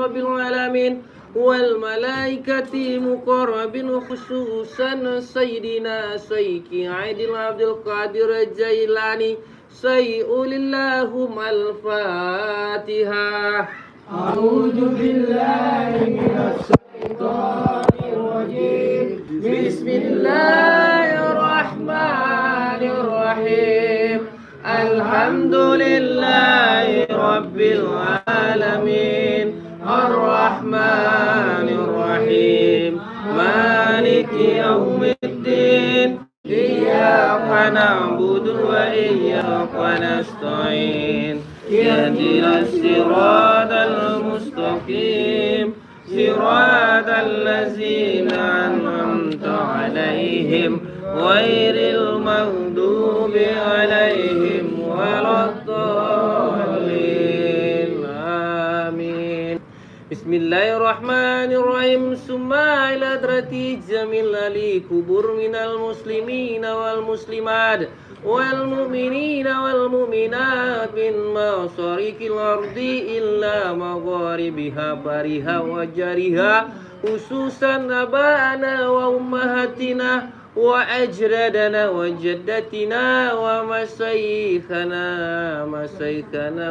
rabbil alamin wal malaikati muqarrabin khususan sayyidina Sayyidi Aidil Abdul Qadir Jailani Sayyidillahum al-Fatihah. A'udzu billahi minasy syaithanir rajim. Bismillahirrahmanirrahim. Alhamdulillahi rabbil alamin. Ar-Rahmanir Rahim. Maliki yaumiddin. Iyyaka na'budu wa iyyaka nasta'in. Ihdinas siratal mustaqim. Siratal ladzina an'amta 'alaihim ghairil maghdubi 'alaihim waladdallin. Amin. Bismillahirrahmanirrahim. Summa ila hadrati jamil ali kubur minal muslimina wal muslimat wal mu'minina wal mu'minat min masarikil ardi illa magharibiha bariha wa jariha khususan abana wa ummahatina wa ajradana wa jaddatina wa masaykhana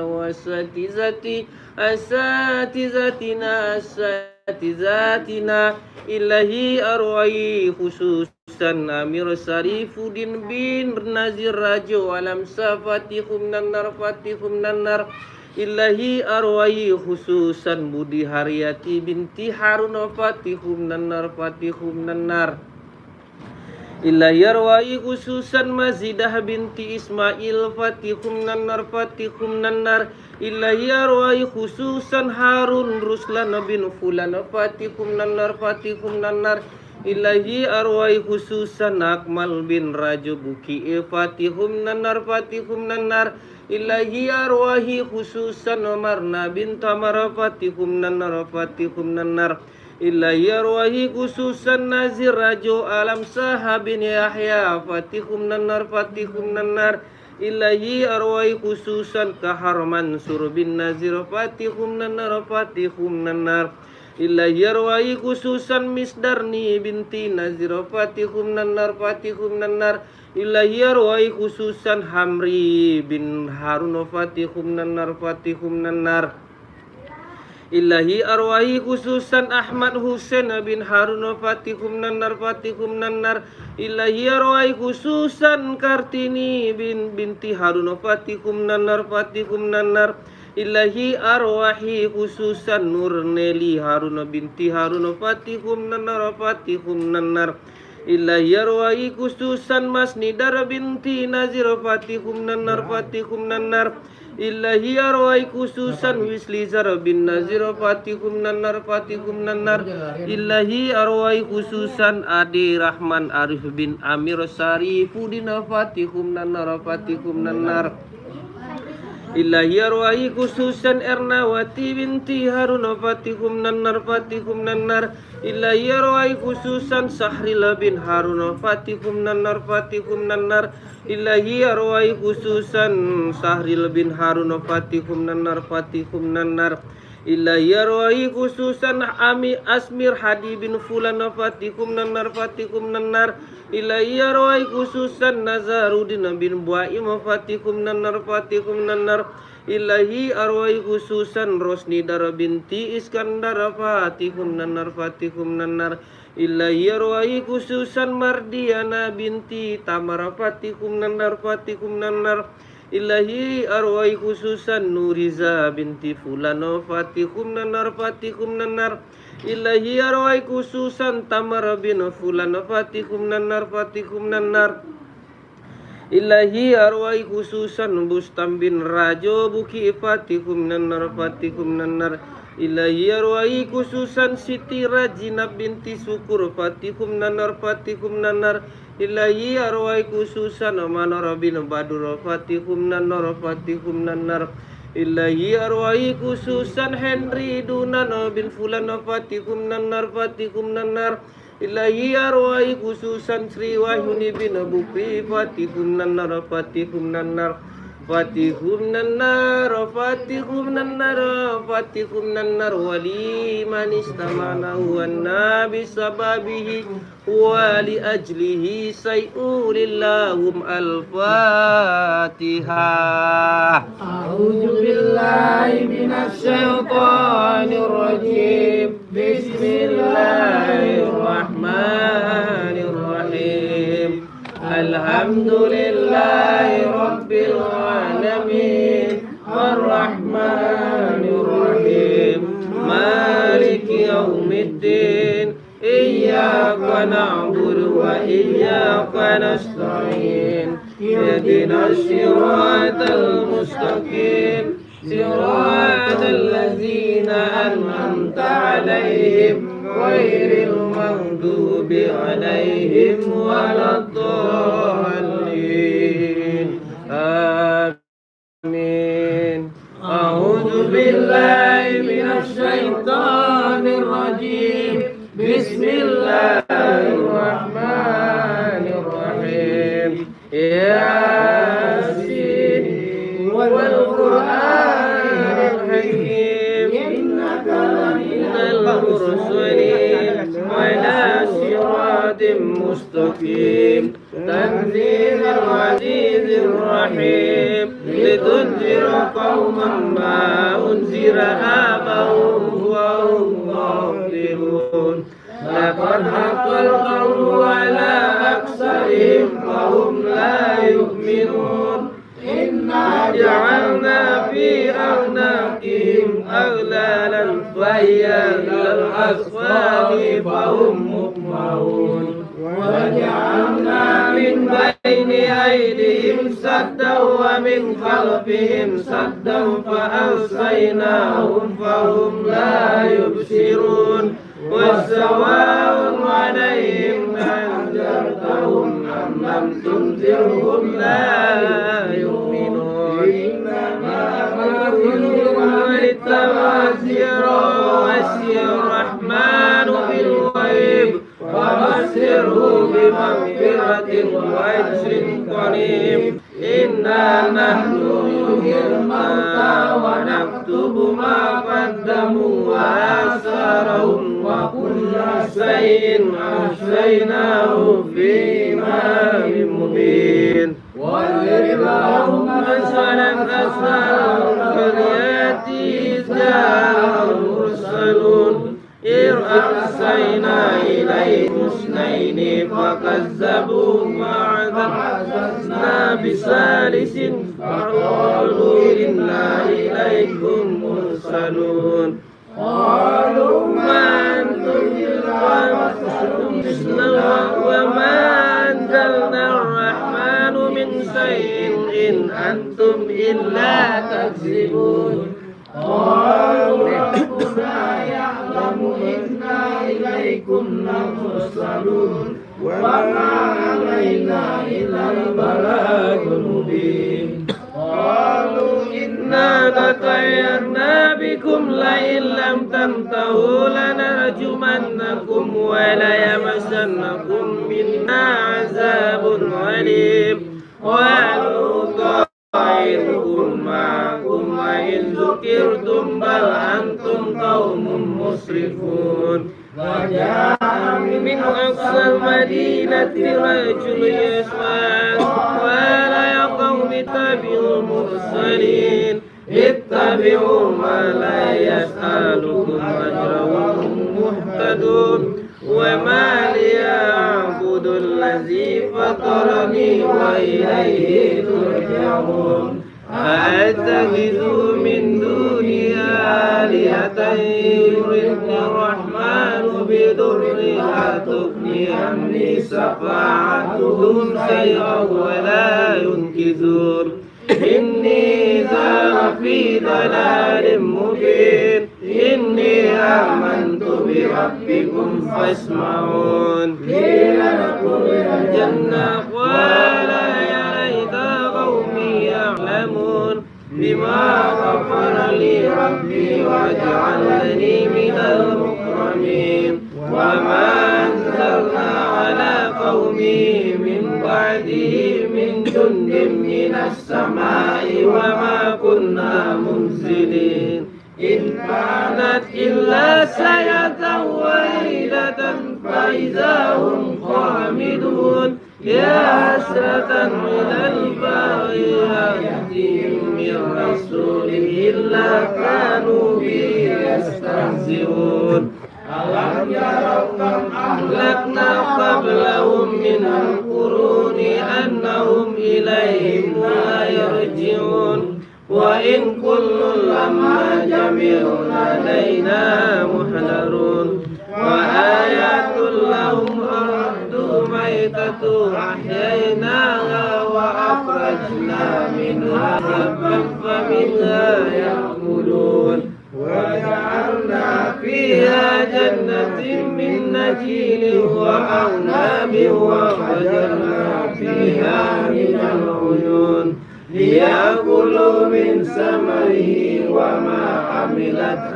wa asatizatina ilahi arwai khususan Amir Sarifuddin bin Nazir Rajo alam safatihum nanar ilahi arwai khususan Budi Haryati binti Harun fatihum nanar ilahi arwai khususan Mazidah binti Ismail fatihum nanar ilahi arwai khususan Harun Ruslan bin Fulan fatihum nanar ilahi arwai khususan Akmal bin Rajo Buki fatihum nanar ilahi arwahi khususan Marna bin Tamar fatihum nanar ilahi arwahi khususan Nazir Rajo Alam Saha bin Yahya fatihum nanar ilahi arwahi khususan Kahar Mansur bin Nazir fatihum nanar ilahi arwahi khususan Misdarni binti Nazir fatihum nanar ilahi arwahi khususan Hamri bin Harun fatihum nanar ilahi arwahi khususan Ahmad Husain bin Harun fatihum nanar ilahi arwahi khususan Kartini binti Harun fatihum nanar ilahi arwahi khususan Nurneli Harun binti Harun fatihum nanar ilahi arwahi khususan Masnidar binti Nazir fatihum nanar ilahi arwai khususan Wislizar bin Nazir fatihum nanar ilahi arwai khususan Ade Rahman Arif bin Amir Sarifuddin fatihum nanar ilahi arwai khususan Ernawati binti Harun fatihum nanar ilahi arwai khususan Sahril bin Harun fatihum nanar ilahi arwai khususan Sahril bin Harun fatihum nanar ilahi arwai khususan Ami Asmir Hadi bin Fulan fatihum nanar ilahi arwai khususan Nazaruddin bin Buaim fatihum nanar ilahi arwai khususan Rosnidar binti Iskandar fatihum nanar ilahi arwai khususan Mardiana binti Tamar fatihum nanar ilahi arwai khususan Nuriza binti Fulano fatihum nanar ilahi arwai khususan Tamar bin Fulan fatihum nanar ilahi arwai khususan Bustam bin Rajo Buki fatihum nanar ilahi arwai khususan Siti Rajinab binti Syukur fatihum nanar ilahi arwai khususan Manor bin Badur fatihum nanar ilahi arwai khususan Henry Dunan bin Fulan fatihum nanar ilahi arwai khususan Sri Wahyuni bin Bukri fatihum nanar fatihum nannar wali man istamana wa nabi sababihi wa li ajlihi sayyulillahum al-fatihah. A'udzu billahi minasy syaithanir rajim. Bismillahirrahmanirrahim. Alhamdulillahi rabbil alamin arrahmanir rahim maliki yaumiddin iyyaka na'budu wa iyyaka nasta'in ihdinas siratal mustaqim siratal ladzina an'amta 'alaihim ghairil maghdubi 'alaihim waladdallin. Amin. A'udzu billahi minasy syaithanir rajim. Bismillahirrahmanirrahim. Yasin wal Qur'anil hakim. Innaka laminal mursalin ala siratim mustaqim. Tanzilul azizir rahim. Litunzira qauman ma unzira abahum wa hum ghafilun. Laqad haqqal qawlu ala aksarihim fahum la yu'minun. Inna ja'alna fi a'naqihim aghlalan fahiya ilal asfali fahum muqmahun. Wa ja'alna min bayni aydihim saddan wa min khalfihim saddan fa agsaynahum fahum la yubsirun. Wassawa'un 'alaihim anzartahum am lam tunzirhum la yu'minun. Innama tunziru littawazira wassir-rahmanu bil ghaib fabashshirhu bimaghfiratin wa ajrin karim. Inna nahnu nuhyil mauta wa naktubu ma qaddamu wa asarahum wa kulla shay'in ahsaynahu fi imamin mubin. Wadrib lahum masalan ashabal qaryati ja'al mursalun إذ أرسلنا إليهم اثنين فكذبوا فعززنا بثالث فقالوا إنا إليكم مرسلون. قالوا ما أنتم إلا مثلنا وما أنزلنا الرحمن من شيء إن أنتم إلا تكذبون. قالوا ربنا يعلم إنا إليكم لمرسلون وما علينا إلا البلاغ المبين. قالوا إنا تطيرنا بكم لئن لم تنتهوا لنرجمنكم وليمسنكم منا عذاب أليم. قالوا طائركم معكم وإن ذكرتم بل أنتم قوم مسرفون. وجاء من أقصى المدينة رجل يسعى قال يا قوم اتبعوا المرسلين اتبعوا ما لا يسألكم أجرا وهم مهتدون. وما لي أعبد الذي فطرني وإليه ترجعون. أأتخذ من دونه آلهة يردني الرحمن بضر لا تغني عني شفاعتهم شيئا ولا ينقذون. إني إذا لفي ضلال مبين. إني آمنت بربكم فاسمعون. قيل ادخل الجنة قال يا ليت قومي يعلمون بما غفر لي ربي وجعلني من المكرمين. وما أنزلنا على قومه من بعده من جند من السماء إلا سيئة واحدة فإذا هم خامدون يا حسرة على الباغي يأتيهم من رسول إلا كانوا به يستهزئون ألم يروا كم أهلكنا قبلهم من القرون أنهم إليهم لا يرجعون وإن كل لما جميع لدينا محضرون وآيات لهم أرض ميتة أحييناها وأخرجنا منها حبا فمنها يأكلون وجعلنا فيها جنة من نخيل وأعناب وفجرنا فيها من العيون ليأكلوا من ثمره وما عملت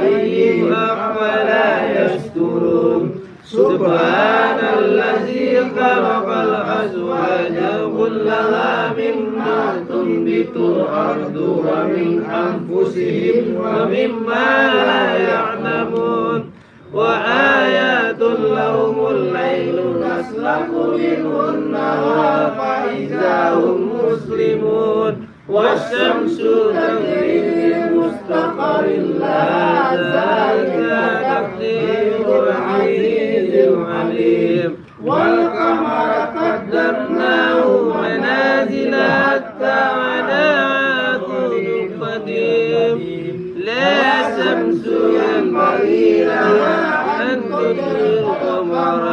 أيديهم أفلا يشكرون سبحان الذي خلق الأزواج كلها مما تنبت الأرض ومن أنفسهم ومما لا يعلمون وآيات لهم الليل نسلخ منه النهار فإذا هم مسلمون والشمس تجري لمستقر لها ذلك تقدير العزيز العليم والقمر قدرناه منازل حتى عاد القديم لا شمس ينبغي لها أن تدرك القمر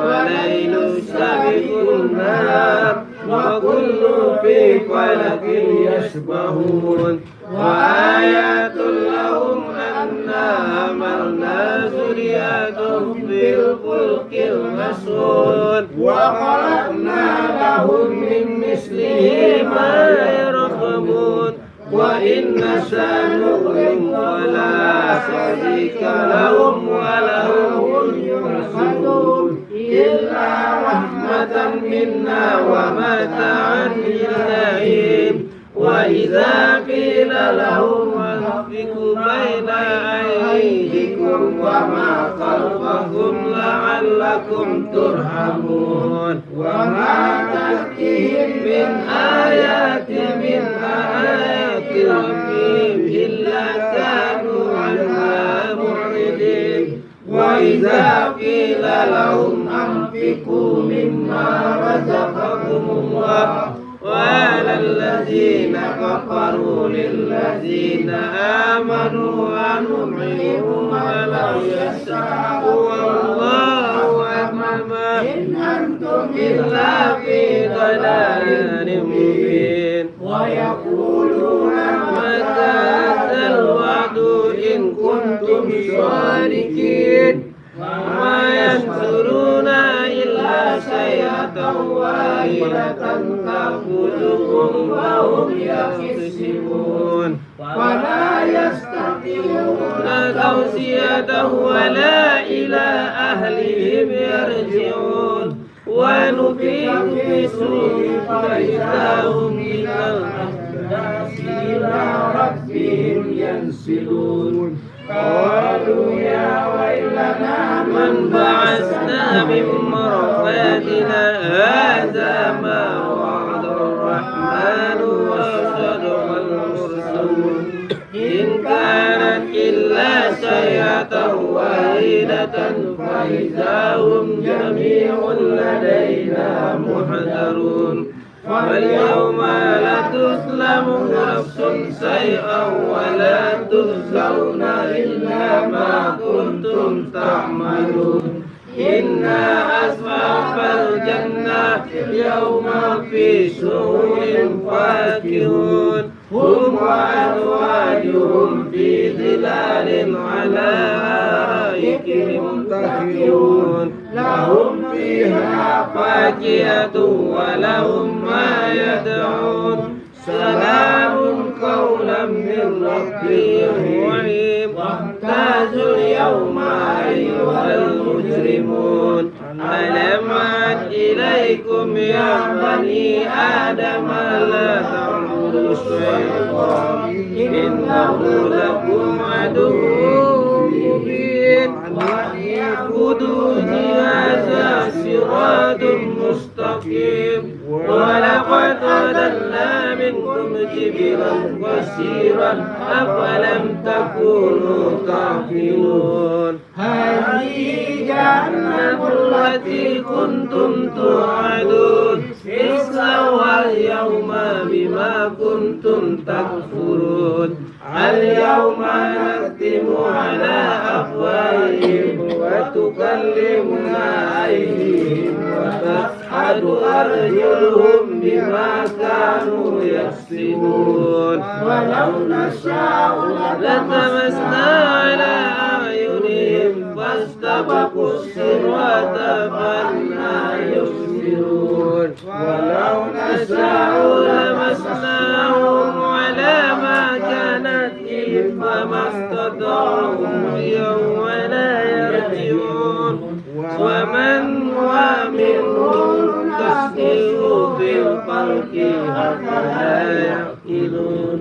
وليل سابق النهار وكل في فلك يسبحون وآيات لهم أنا حملنا ذريتهم في الفلك المشحون وخلقنا لهم من مثله ما يركبون وإن نشأ نغرق ولا شريك لهم ولهم يرشدون إلا رحمة منا ومتاعا للحين وإذا قيل لهم أنفقوا بين أيديكم وما خلفكم لعلكم ترحمون وما تأتيهم من آيات ربهم إلا كانوا عنها معرضين وإذا قيل لهم أنفقوا مما رزقكم الله قال الذين كفروا للذين آمنوا أنطعم ولو يشاء الله أنعم إن أنتم إلا في ضلال مبين ويقولون متى هذا الوعد إن كنتم صادقين وما ينصرون إلا سيئة واحدة تأخذهم وهم يخصمون ولا يستطيعون توصية ولا إلى أهلهم يرجعون ونفيق في السوق فإذا هم من الأحداث إلى ربهم ينسلون قالوا يا ويلنا من بعثنا من مرقدنا هذا ما وعد الرحمن وصدق المرسلون إن كانت إلا سيئة واحدة فإذا هم جميع لدينا محضرون واليوم لا تظلم نفس شيئا ولا تجزون إلا ما كنتم تعملون إنا أصحاب الجنة اليوم في سرور فاكهون هم وأزواجهم في ظلال على أرائك متكئون لهم فيها فاكهة ولهم ما يدعون سلام قولا من رب رحيم وامتازوا اليوم أيها المجرمون ألم أعد إليكم يا بني آدم لا تعبدوا الشيطان إنه لكم عدو وأن يعبدوني هذا صراط مستقيم ولقد أضل منكم جبلا كثيرا أفلم تكونوا تعقلون هذه جهنم التي كنتم توعدون اصلوها اليوم بما كنتم تكفرون اليوم نختم على أفواههم وتكلمنا أيديهم وتشهد أرجلهم بما كانوا يكسبون ولو نشاء لطمسنا على أعينهم فاستبقوا الصراط فأنى يبصرون ولو نشاء لمسناهم على ما كانت فما استطاعوا مضيا ولا يرجعون ومن هو منهم تسير في الخلق أفلا يعقلون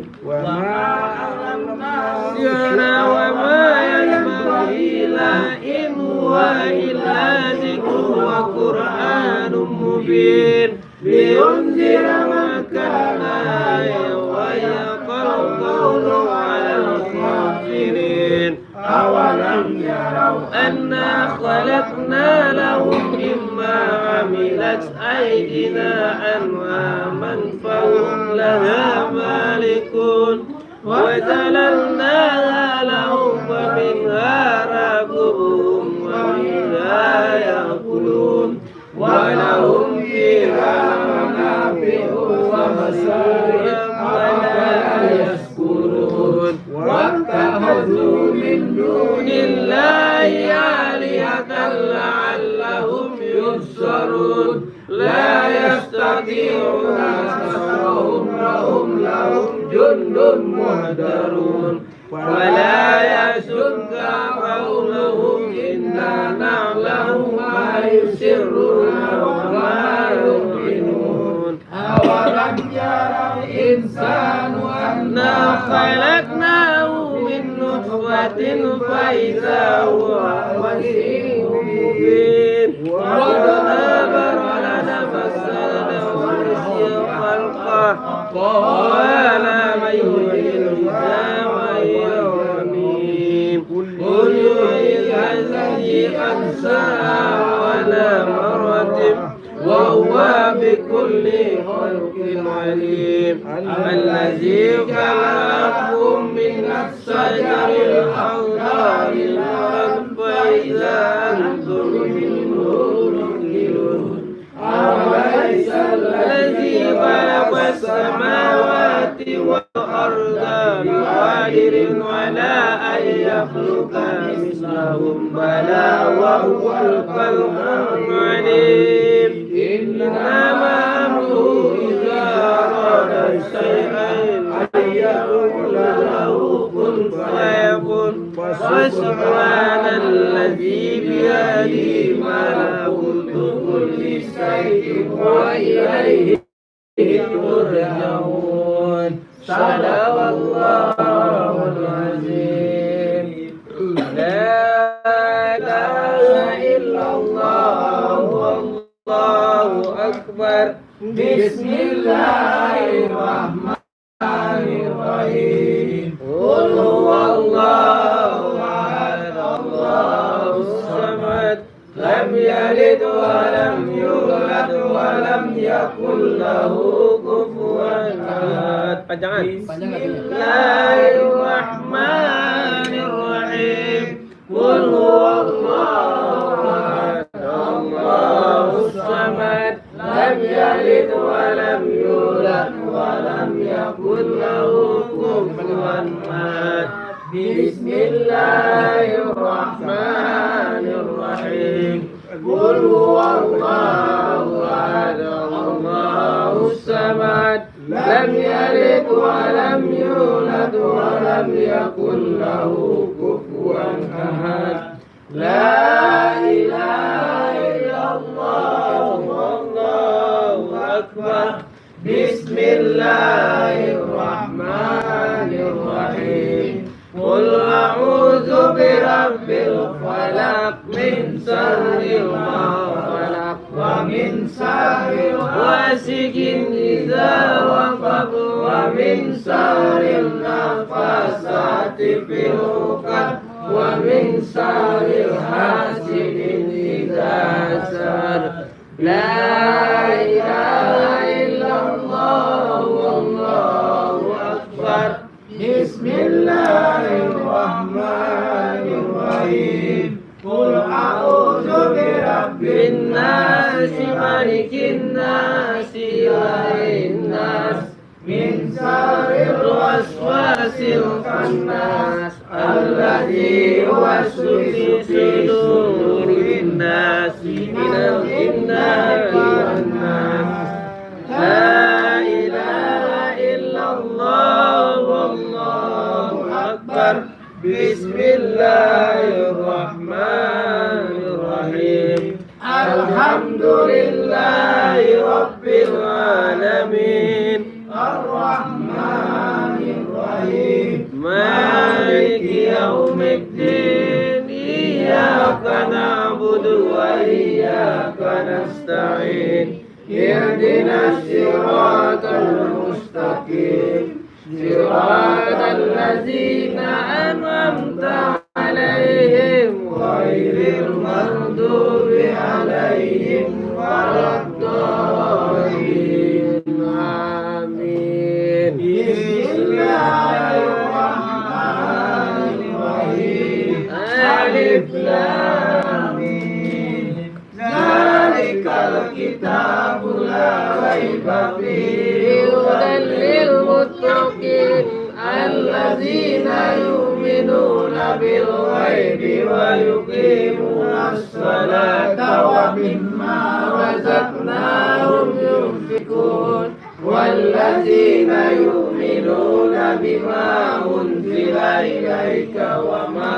وما ينبغي له إن هو إلا ذكر وقرآن مبين لينذر من كان حيا ويحق القول على الكافرين أولم يروا أنا خلقنا لهم مما عملت أيدينا أنعاما فهم لها مالكون وذللناها لهم ومنها راكبهم ومنها يأكلون ولهم فيها منافع ومصارف ولا يشكرون واتخذوا من دون الله آلهة لعلهم ينصرون لا يستطيعون نصرهم لهم جند مهدرون ولا يحزنك قولهم إنا نعلم ما يسرون وما يعلنون أولم يرى الإنسان أنا خلقناه من نطفة فإذا هو خصيم مبين وتدابر لنفسنا ونسي خلقه قال من يحيي العظام وهي رميم قل يحيي الذي أنشأها ولا مرة وهو بكل خلق عليم الذي خلقكم من الشجر الأخضر فإذا أنتم منه تؤكلون أوليس الذي خلق السماوات والأرض بقادر على أن يخلق مثلهم بلى وهو الخلق العليم إنما أمره إذا أراد شيئا أن يقول له كن فيكون وسبحان الذي بيده ملكوت كل شيء وإليه ترجعون صدق الله العظيم لا إله إلا الله والله أكبر بسم الله الرحمن الرحيم قل هو الله أحد الله الصمد لم يلد ولم يولد ولم يكن له كفوا أحد بسم الله الرحمن الرحيم قل هو الله أحد الله الصمد لم يلد ولم يولد ولم يكن له كفوا أحد بسم الله الرحمن الرحيم قل هو الله أحد الله الصمد لم يلد ولم يولد ولم يكن له كفوا أحد لا إله إلا الله والله أكبر بسم الله الرحمن الرحيم قل أعوذ برب الفلق الفلق من شر ما خلق ومن شر غاسق إذا وقب ومن شر النفاثات في العقد ومن شر حاسد إذا حسد لا إله إلا الله والله أكبر بسم الله الرحمن الرحيم قل أعوذ برب الناس ملك الناس إله الناس من شر الوسواس الخناس الذي يوسوس في صدور الناس من الجنة والناس لا إله إلا الله والله أكبر بسم الله الرحمن الرحيم الحمد لله رب العالمين الرحمن الرحيم مالك يوم الدين إياك نعبد وإياك نستعين اهدنا الصراط المستقيم صراط الذين أنعمت عليهم غير المغضوب عليهم ولا الضالين آمين بسم الله الرحمن الرحيم ألف لام ميم ذلك الكتاب لا ريب فيه هدى للمتقين الذين يؤمنون بالغيب ويقيمون الصلاة ومما رزقناهم ينفقون والذين يؤمنون بما أنزل إليك وما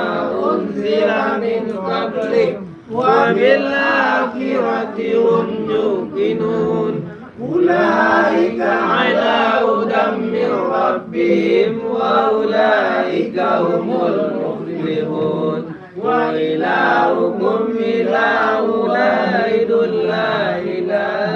أنزل من قبلك وبالآخرة هم يوقنون أولئك على هدى من ربهم وأولئك هم المفلحون وإلهكم إله واحد لا إله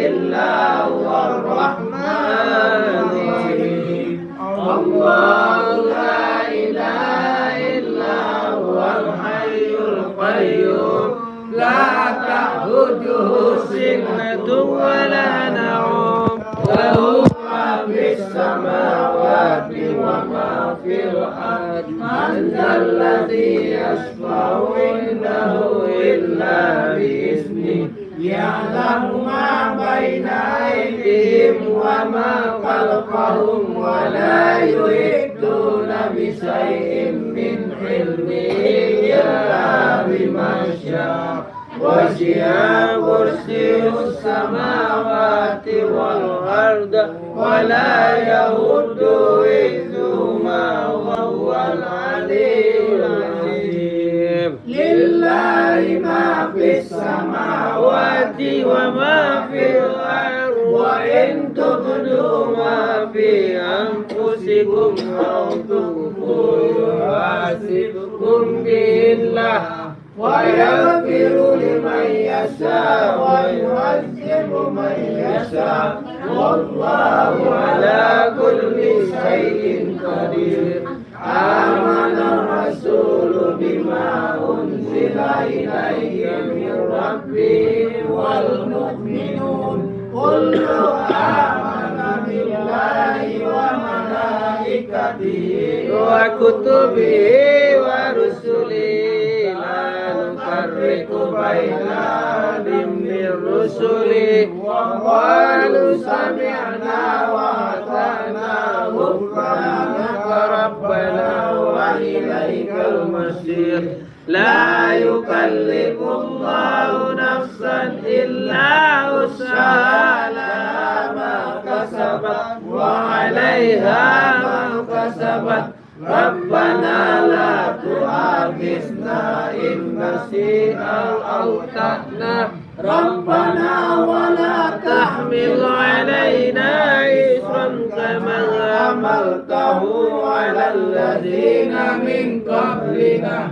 إلا هو الرحمن الرحيم الله لا إله إلا هو الحي القيوم لا تأخذه سنة ولا نوم له ما في السماوات وما في الأرض من ذا الذي يشفع عنده إلا بإذنه يعلم ما بين أيديهم وما خلفهم ولا يحيطون بشيء من علمه إلا بما شاء وسع كرسيه السماوات والأرض ولا يؤود حفظهما وهو العلي العظيم لله ما في السماوات وما في الأرض وإن تبدوا ما في أنفسكم أو تخفوه يحاسبكم به الله ويغفر لمن يشاء ويعذب من يشاء والله على كل شيء قدير آمن الرسول بما أنزل إليه من ربه والمؤمنون كل آمن بالله وملائكته وكتبه ورسله نفرق بين أحد من رسله وقالوا سمعنا وأطعنا غفرانك ربنا وإليك المصير لا يكلف الله نفسا إلا وسعها لها ما كسبت وعليها ما كسبت ربنا لا تؤاخذنا إن نسينا أو أخطأنا ربنا ولا تحمل علينا إصرا كما حملته على الذين من قبلنا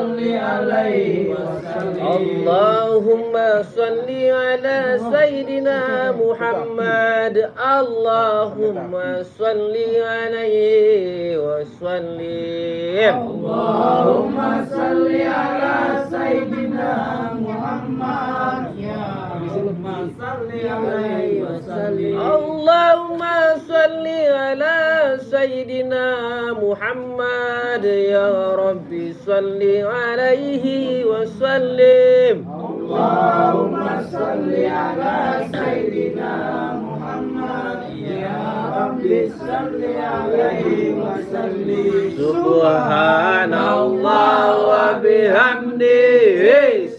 صل عليه وسلم اللهم صل على سيدنا محمد اللهم صل عليه وسلم اللهم صل على سيدنا محمد يا اللهم صل عليه وسلم اللهم صل على سيدنا محمد يا ربي صل عليه وسلم اللهم صل على سيدنا محمد يا رب صل عليه وسلم سبحان الله وبحمده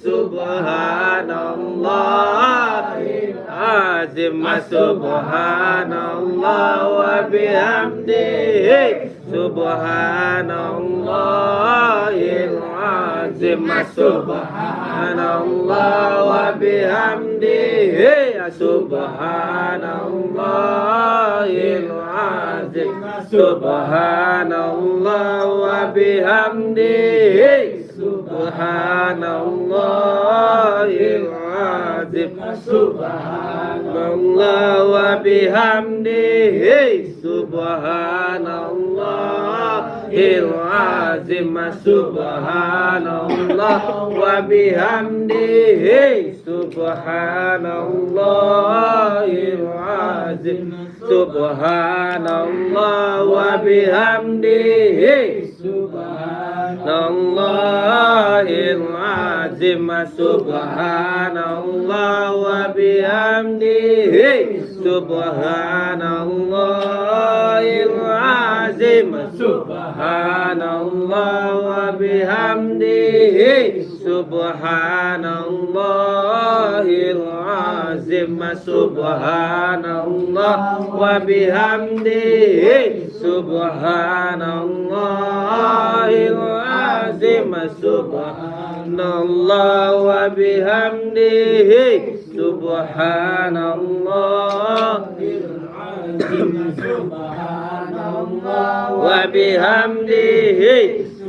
سبحان الله العظيم سبحان الله وبحمده سبحان الله العظيم سبحان الله وبحمده سبحان الله العظيم سبحان الله وبحمده سبحان الله العظيم سبحان الله وبحمده سبحان الله العظيم سبحان الله وبحمده سبحان الله العظيم سبحان الله وبحمده سبحان الله العظيم سبحان الله وبحمده سبحان الله العظيم سبحان الله وبحمده سبحان الله العظيم سبحان الله وبحمده سبحان الله العظيم سبحان الله وبحمده سبحان الله العظيم سبحان الله وبحمده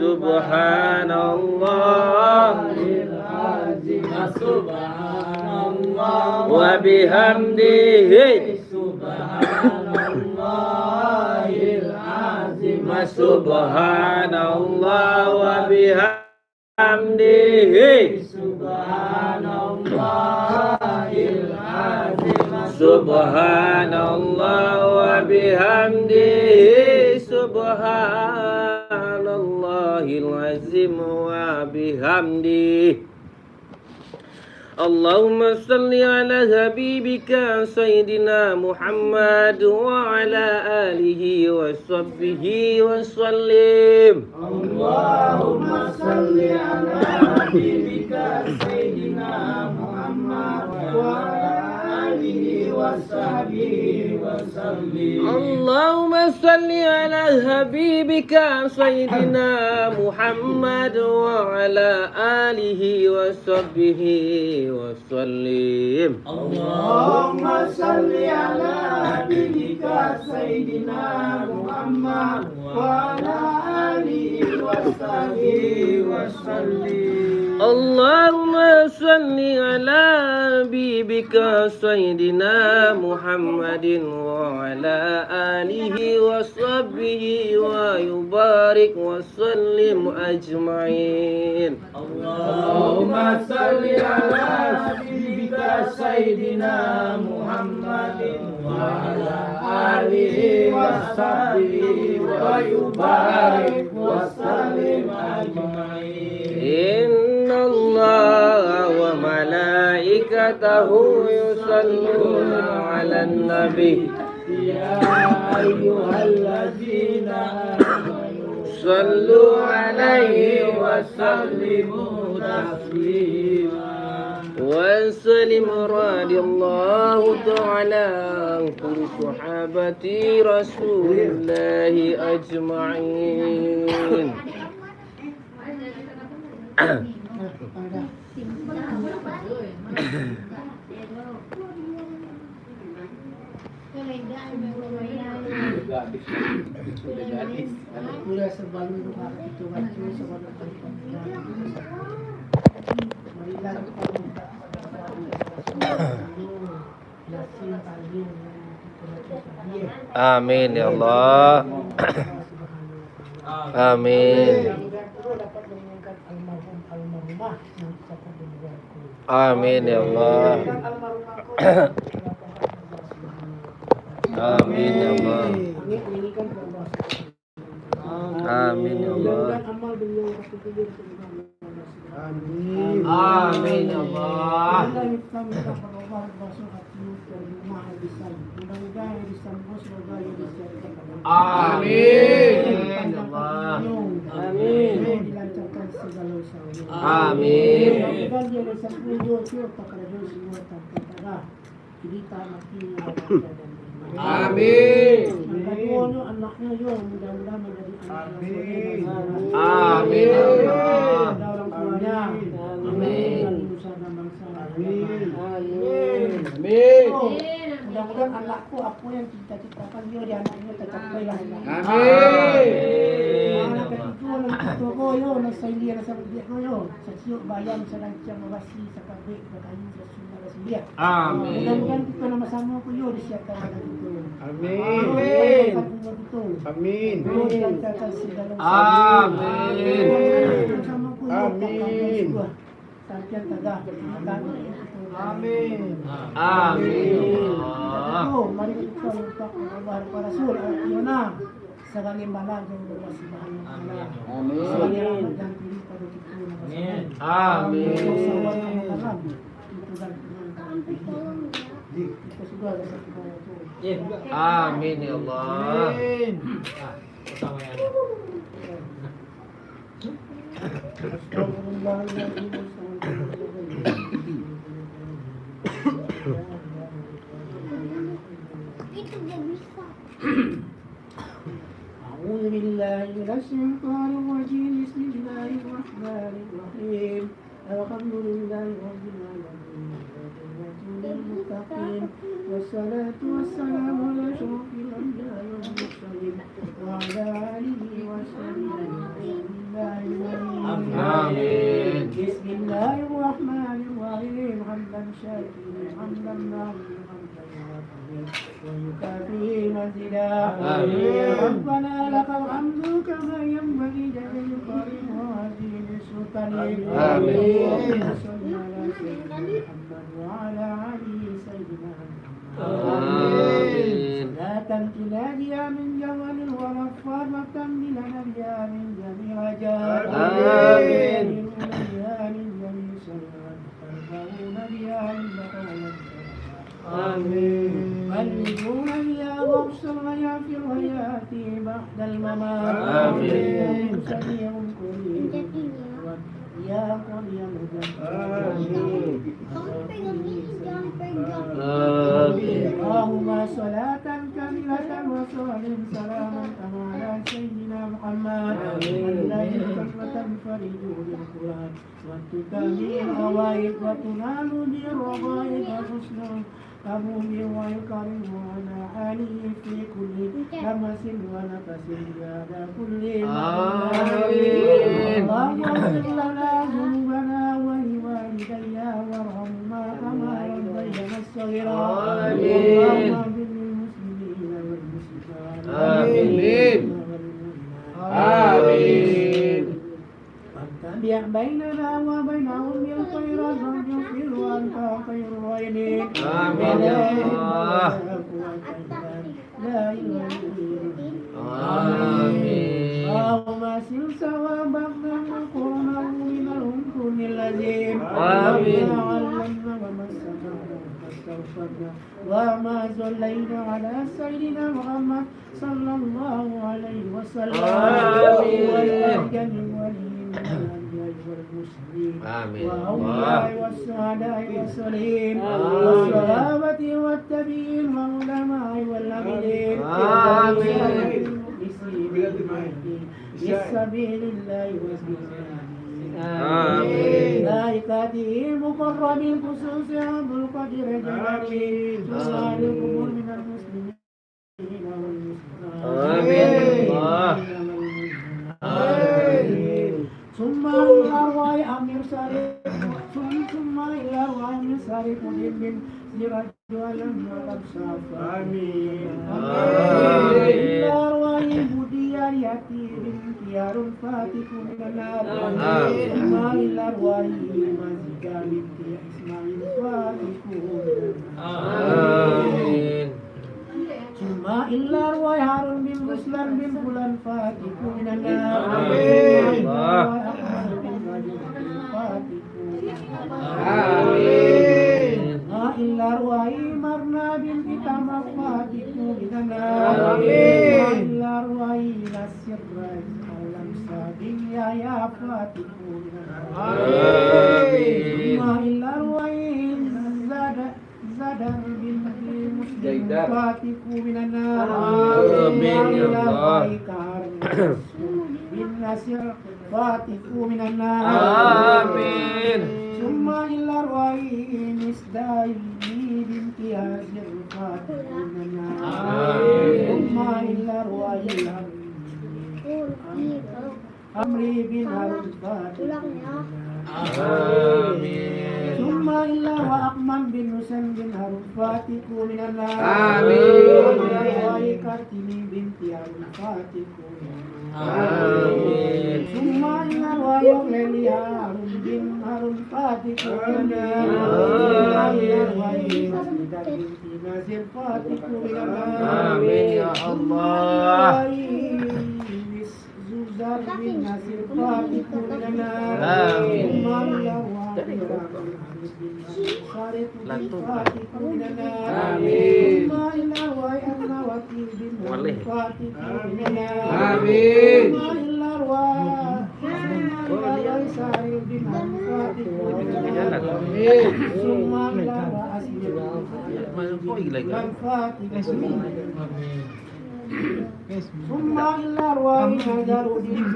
سبحان الله العظيم سبحان الله وبحمده سبحان الله العظيم سبحان الله وبحمده سبحان الله العظيم سبحان الله وبحمده سبحان الله العظيم وبحمده اللهم صل على حبيبك سيدنا محمد وعلى آله وصحبه وسلم اللهم صل على حبيبك سيدنا محمد وعلى آله وصحبه وسلم اللهم صل على حبيبك سيدنا محمد وعلى آله وصحبه وسلم اللهم صل على حبيبك سيدنا محمد وعلى آله وصحبه وسلم اللهم صل على حبيبك سيدنا محمد وعلى آله وصحبه ويبارك وسلم أجمعين اللهم صل على حبيبك سيدنا محمد وعلى آله وصحبه ويبارك وسلم أجمعين إن الله وملائكته يصلون على النبي يا أيها الذين آمنوا صلوا عليه وسلموا تسليما وسلم رضي الله تعالى عن كل صحابة رسول الله أجمعين Gadis. Gadis. Mula sa balon ng itu wajib sa balon ng marilang Amin ya Allah. Amin. Amin ya Allah. Amin ya Allah. Amin ya Allah. Amin ya Allah. Amin ya Allah. Amin. Amin. Amin. Anaknya yun, mudah-mudahan menjadi Amin. Amin ya Allah. orang tuanya. Amin. Amin. Amin. Mudah-mudahan anakku apa yang cita-citakan dia di anaknya tercapai lah. Amin. Anak kedua nak toko yo, nak saya nak sampai dia yo. Sesiuk bayam serancang mawasi sakabik berkayu sesuatu dia. Amin. Mudah-mudahan kita nama-sama ku yo disiapkan anak itu. Amin. Amin. Amin. Sampai tagah. Amin. Amin. Mari kita minta kepada para rasul Yona segala malam yang berwasilah. Amin. Segala dan pilih pada kita. Amin. Kita sudah ada satu itu. Amin ya Allah. Amin. أعوذ بالله من الشيطان الرجيم بسم الله الرحمن الرحيم الحمد لله رب العالمين للمتقين والصلاة والسلام على أشرف الأنبياء والمرسلين وعلى آله وصحبه آمين. بسم الله الرحمن الرحيم حمدا شاكرا حمدا معلوما حمدا غافرا ويكافئ مزيدا ربنا لك الحمد كما ينبغي جلال الكريم وعظيم سلطانك آمين. صل على سيدنا محمد وعلى آله سيدنا محمد آمين. صلاة تنادي من جمال ورفار وتملنا بها من جميع رجاء آمين. بها من جميع سيئات ترفعون بها عند قولك آمين. بلغون بها وابصر ويا في الحياة بعد الممات آمين. سميع قريب يا قريب آمين. اللهم صلاة كاملة وسلام سلاما كما على سيدنا محمد الذي كلمة بفريد القرآن وتكامل الغوائب وتنال بالرغائب حسن قبول ويكرم على آله في كل لمس ونفس بعد كل آمين. اللهم اغفر لنا ذنوبنا ولوالدي وارحمهما كما ربيانا صغيرا آمين. اللهم اغفر للمسلمين والمسلمات آمين. آمين. واتبع بيننا وبينهم بالخيرات واغفر وانت خير الراحمين آمين يا الله. لا اله الا آمين. اللهم اسل ثوابنا وقرنا من الهمكم اللذين آمين. علمنا وما سمعنا واستغفرنا وما صلينا على سيدنا محمد صلى الله عليه وسلم آمين. والمسلمين آمين. والأولياء والسعداء والصالحين آمين. والصحابة والتابعين والعلماء والعاملين آمين. بسبيل الله وسبيل آمين. ملائكته مقربين خصوص عبد القدير جلاله سؤال القبور من المسلمين صالح ثم إلى أرواح من صالح من سراج ولم يقد صاف آمين إلى أرواح المدير يتيم خيار فاتك من النار ثم إلى أرواح مزيكا بنت إسماعيل فاتك من النار ثم إلا أرواح هارون بن مسلم بن فلان فاتك من النار إلا أرواح مرنا بن تمام فاتك من النار إلا أرواح نسر أولم سابين يا فاتك من النار ثم إلا أرواح زادر بن مسلم فاتك من النار آمين يا الله. بن نسر فاتك من النار آمين. ثم إلا أرواح مصداق بنت ياسر فاتك من النار ثم إلا أرواح أمري بن هارون فاتك آمين. ثم إلا وأقمن بن حسين بن هارون فاتك من النار آمين. وكرتمي بنت هارون فاتك آمين. ثم إلا ويغلل هارون بن هارون فاتك من النار بنت نازل فاتك من النار آمين يا الله. زوزار بن نازل فاتك من النار آمين. ثم إلا فاتك من النار آمين. ثم إلا وأنا وكيل بن والله. فاتك من النار آمين. ثم إلا وسائر بن فاتك من النار ثم إلا وأسمر بن فاتك من النار ثم إلا أرواح نجر دين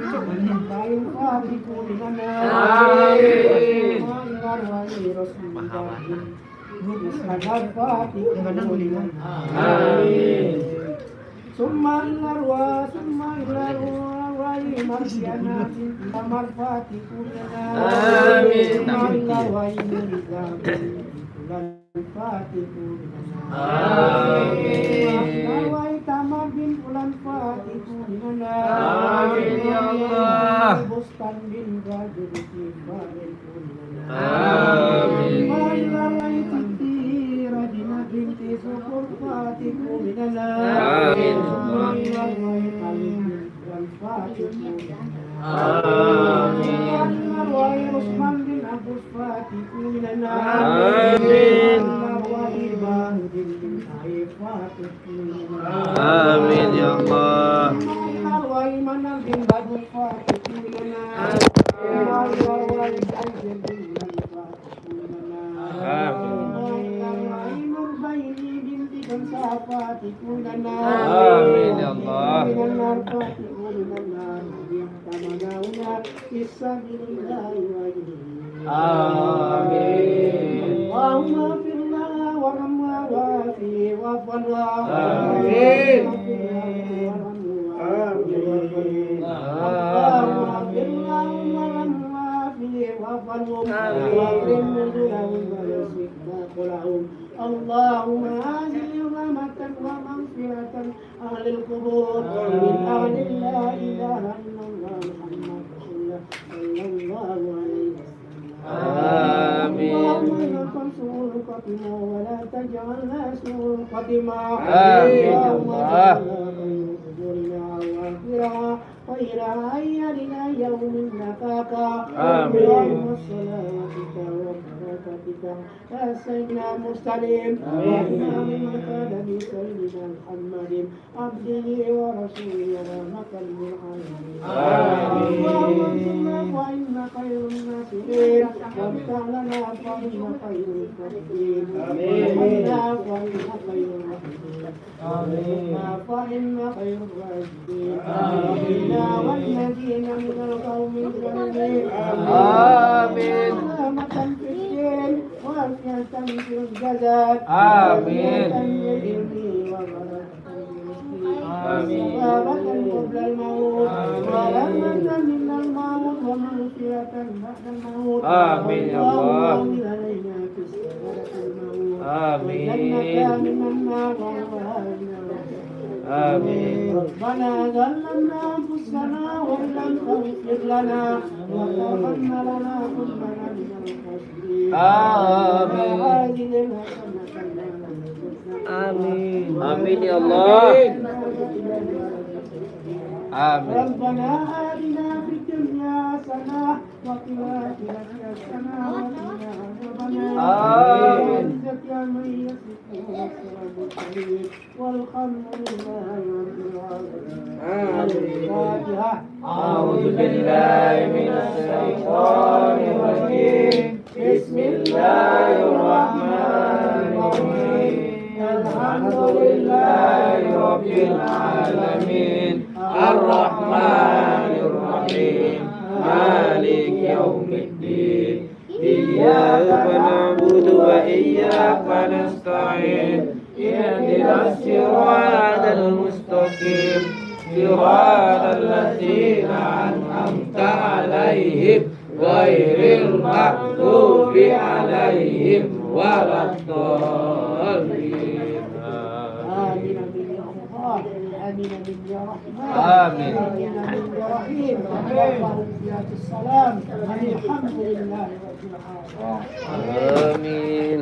لا يفارق من النار آمين. ثم إلا أرواح رسول الله نجر فاتك من النار آمين. ثم إلا أرواح مرجعنا أمر فاتك من النار آمين. ثم إلا أرواح مرجعنا فاتك من النار آمين. Tamam bin Fulan Fatiku min النار آمين يا الله. بستان bin Rajul Fatiku min النار آمين. وإلى بيت رجنا بنت سكر فاتكو من النار آمين. وإلى بيت الفاتكو من النار آمين. وإلى بيت عثمان بن عباس فاتكو من النار آمين. وإلى بيت بن عيف فاتكو من النار آمين يا الله. وإلى بيت منال بن بدر فاتكو من النار وإلى بيت عزيز بن فاتكو من النار آمين. فاتكون النار آمين يا الله. من النار فاتكون من النار يحتملون في سبيل الله وجهه آمين. اللهم اغفر لنا وارحمنا وعافيه واعف عنا آمين. اللهم اغفر لنا وارحمنا وعافيه واعف عنهم واكرم نزلهم ويسعد قلعهم اللهم أنزل رحمة ومغفرة أهل القبور من أهل لا إله إلا الله محمد رسول الله صلى الله عليه وسلم آمين. اللهم إنك سوء الخاتمة ولا تجعلنا سوء الخاتمة آمين يا اللهم الله. اجعلنا خير قبورنا وآخرها خير أيامنا يوم نلقاك آمين. اللهم صلاتك وبركاتك يا سيدنا المرسلين وإمامك نبي سيدنا محمد عبده ورسوله ورحمة للعالمين اللهم انصرنا فإن خير الناصرين وافتح لنا فإن خير الفاتحين وارحمنا فإن خير الراحمين وارزقنا فإن خير الراشدين آمنا والذين من القوم الظالمين آمين. سلامة في الدين وعافية في الجزاء آمين. بالعلم وبركة بالرزق ثوابة قبل الموت ورحمة من الموت ومغفرة بعد الموت آمين يا الله. اللهم علينا في السكرة الموت آمين. وجنة من النار وأهلنا آمين. ربنا ظلمنا أنفسنا وإن لم تغفر لنا وترحمنا لنكونن من الخاسرين آمين. آمين آمين يا الله. آمين. ربنا آتنا في الدنيا حسنة وفي الآخرة حسنة وقنا عذاب النار آمين. وعزة من يصفون والسلام والحمد لله رب العالمين. الفاتحة. أعوذ بالله من الشيطان الرجيم. بسم الله الرحمن الرحيم. الحمد لله رب العالمين. الرحمن الرحيم. مالك يوم الدين. إياك نعبد وإياك نستعين. اهدنا الصراط المستقيم. صراط الذين أنعمت عليهم غير المغضوب عليهم ولا الضالين. آمين آمين يا الله. آمين آمين يا رحمن. آمين. آمين آمين يا رحيم. اللهم في السلام. الحمد لله رب العالمين. آمين.